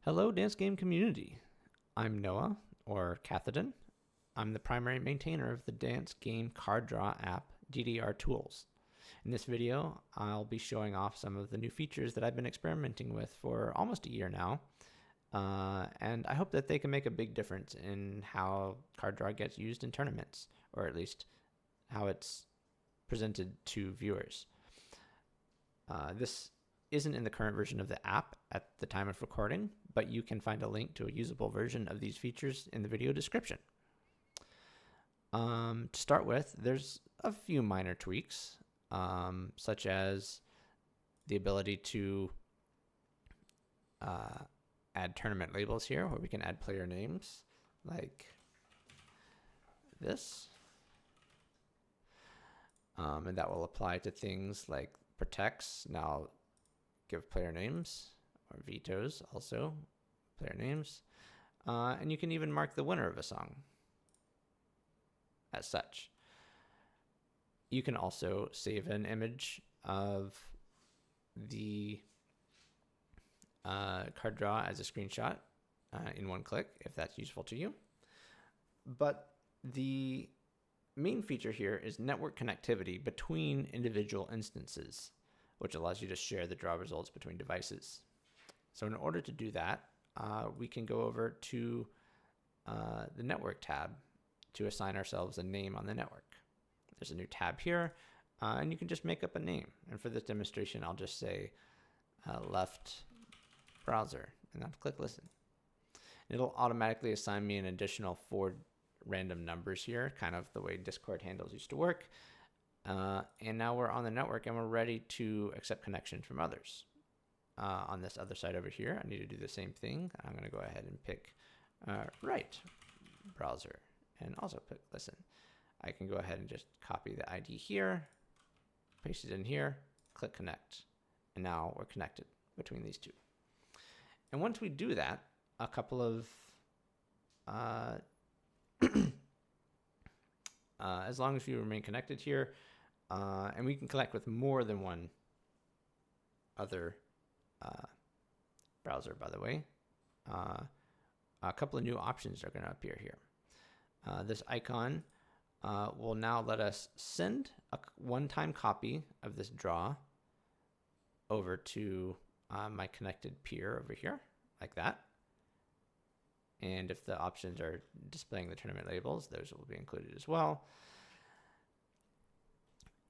Hello, dance game community. I'm Noah, or Cathodon. I'm the primary maintainer of the dance game card draw app, DDR Tools. In this video, I'll be showing off some of the new features that I've been experimenting with for almost a year now, and I hope that they can make a big difference in how card draw gets used in tournaments, or at least how it's presented to viewers. This isn't in the current version of the app at the time of recording, but you can find a link to a usable version of these features in the video description. To start with, there's a few minor tweaks, such as the ability to add tournament labels here, where we can add player names like this. And that will apply to things like protects. Now give player names, or vetoes also, player names. And you can even mark the winner of a song as such. You can also save an image of the card draw as a screenshot in one click if that's useful to you. But the main feature here is network connectivity between individual instances, which allows you to share the draw results between devices. So in order to do that, we can go over to the network tab to assign ourselves a name on the network. There's a new tab here, and you can just make up a name. And for this demonstration, I'll just say left browser, and I'll click listen. It'll automatically assign me an additional 4 random numbers here, kind of the way Discord handles used to work. And now we're on the network and we're ready to accept connections from others. On this other side over here, I need to do the same thing. I'm going to go ahead and pick right browser and also pick listen. I can go ahead and just copy the ID here, paste it in here, click connect. And now we're connected between these two. And once we do that, a couple of as long as you remain connected here, and we can connect with more than one other browser, by the way. A couple of new options are going to appear here. This icon will now let us send a one-time copy of this draw over to my connected peer over here, like that. And if the options are displaying the tournament labels, those will be included as well.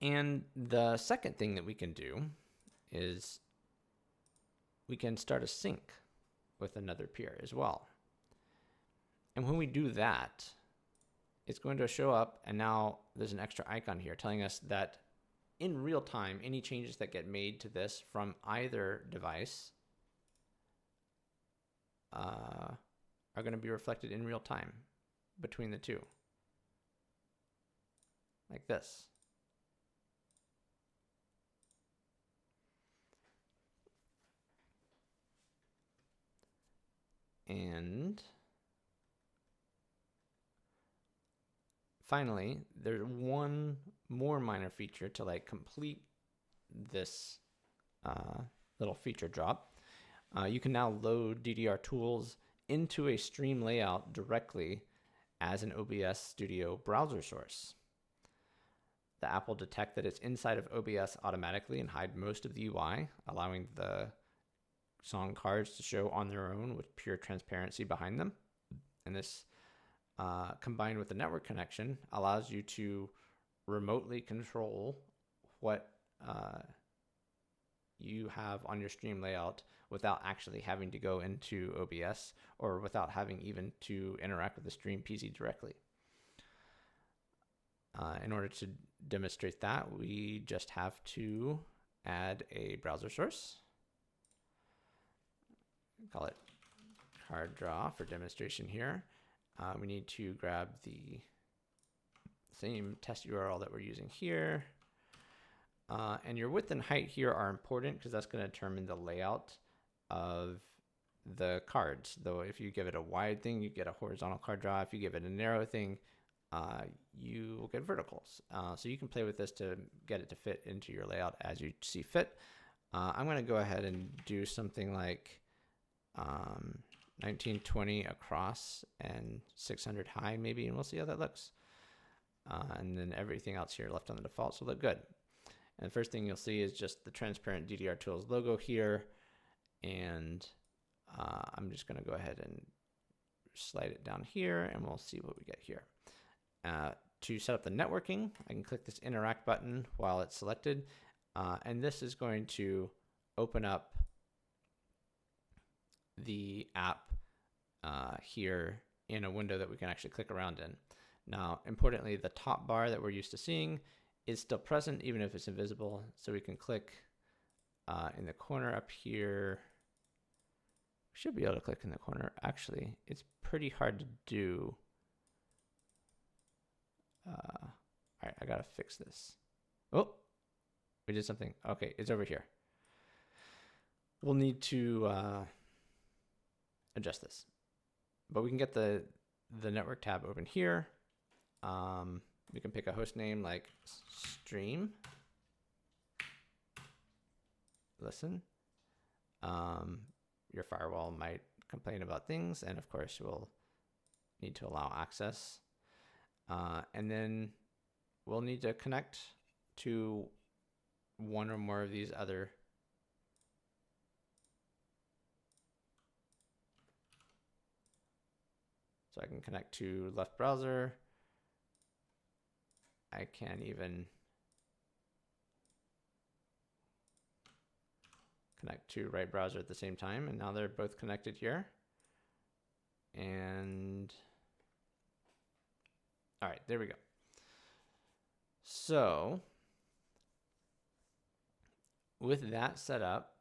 And the second thing that we can do is we can start a sync with another peer as well. And when we do that, it's going to show up, and now there's an extra icon here telling us that in real time, any changes that get made to this from either device are going to be reflected in real time between the two, like this. And finally, there's one more minor feature to like complete this little feature drop. You can now load DDR Tools into a stream layout directly as an OBS Studio browser source. The app will detect that it's inside of OBS automatically and hide most of the UI, allowing the song cards to show on their own with pure transparency behind them. And this, combined with the network connection, allows you to remotely control what you have on your stream layout without actually having to go into OBS or without having even to interact with the stream PC directly. In order to demonstrate that, we just have to add a browser source. Call it card draw for demonstration here. We need to grab the same test URL that we're using here. And your width and height here are important because that's going to determine the layout of the cards. Though if you give it a wide thing, you get a horizontal card draw. If you give it a narrow thing, you will get verticals. So you can play with this to get it to fit into your layout as you see fit. I'm going to go ahead and do something like 1920 across and 600 high maybe, and we'll see how that looks. And then everything else here left on the defaults will look good. And the first thing you'll see is just the transparent DDR Tools logo here. And I'm just going to go ahead and slide it down here, and we'll see what we get here. To set up the networking, I can click this interact button while it's selected. And this is going to open up the app here in a window that we can actually click around in. Now, importantly, the top bar that we're used to seeing is still present, even if it's invisible. So we can click in the corner up here. We should be able to click in the corner. Actually, it's pretty hard to do. All right, I gotta fix this. Oh, we did something. Okay, it's over here. We'll need to adjust this, but we can get the network tab open here. We can pick a host name like stream. Listen. Your firewall might complain about things, and of course we'll need to allow access. And then we'll need to connect to one or more of these other so I can connect to left browser. I can even connect to right browser at the same time, and now they're both connected here. And all right, there we go. So with that set up,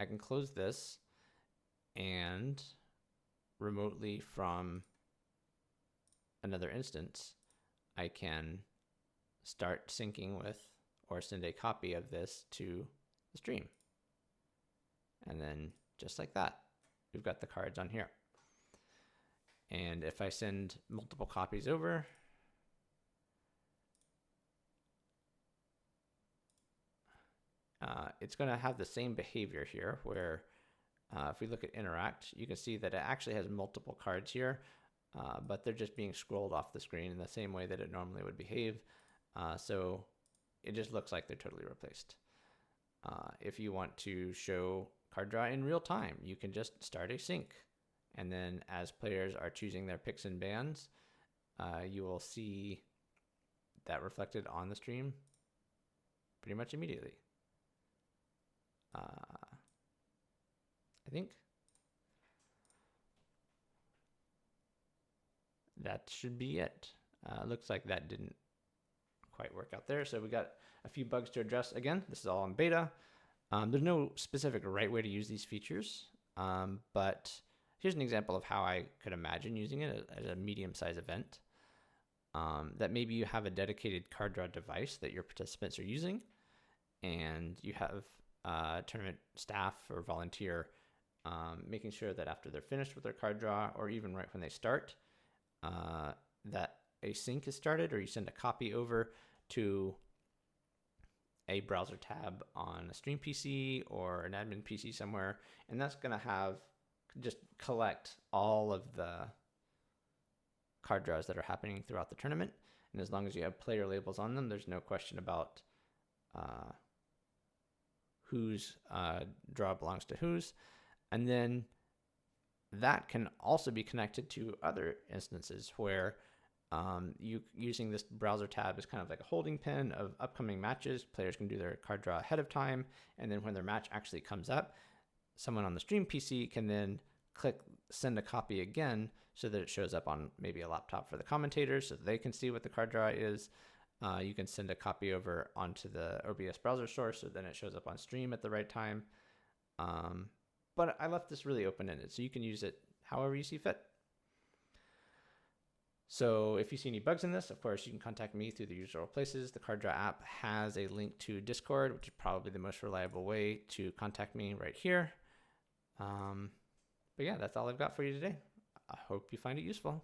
I can close this, and remotely from another instance, I can start syncing with or send a copy of this to the stream. And then just like that, we've got the cards on here. And if I send multiple copies over, it's going to have the same behavior here where if we look at interact, you can see that it actually has multiple cards here, but they're just being scrolled off the screen in the same way that it normally would behave. So it just looks like they're totally replaced. If you want to show card draw in real time, you can just start a sync. And then as players are choosing their picks and bans, you will see that reflected on the stream pretty much immediately. I think that should be it. Looks like that didn't quite work out there. So we got a few bugs to address. Again, this is all in beta. There's no specific right way to use these features, but here's an example of how I could imagine using it as a medium-sized event. That maybe you have a dedicated card draw device that your participants are using, and you have tournament staff or volunteer making sure that after they're finished with their card draw, or even right when they start, that a sync is started, or you send a copy over to a browser tab on a stream PC or an admin PC somewhere, and that's going to have just collect all of the card draws that are happening throughout the tournament. And as long as you have player labels on them, there's no question about whose draw belongs to whose. And then that can also be connected to other instances where you using this browser tab is kind of like a holding pen of upcoming matches. Players can do their card draw ahead of time, and then when their match actually comes up, someone on the stream PC can then click send a copy again so that it shows up on maybe a laptop for the commentators so that they can see what the card draw is. You can send a copy over onto the OBS browser source so then it shows up on stream at the right time. But I left this really open-ended, so you can use it however you see fit. So if you see any bugs in this, of course, you can contact me through the usual places. The Card Draw app has a link to Discord, which is probably the most reliable way to contact me right here. But yeah, that's all I've got for you today. I hope you find it useful.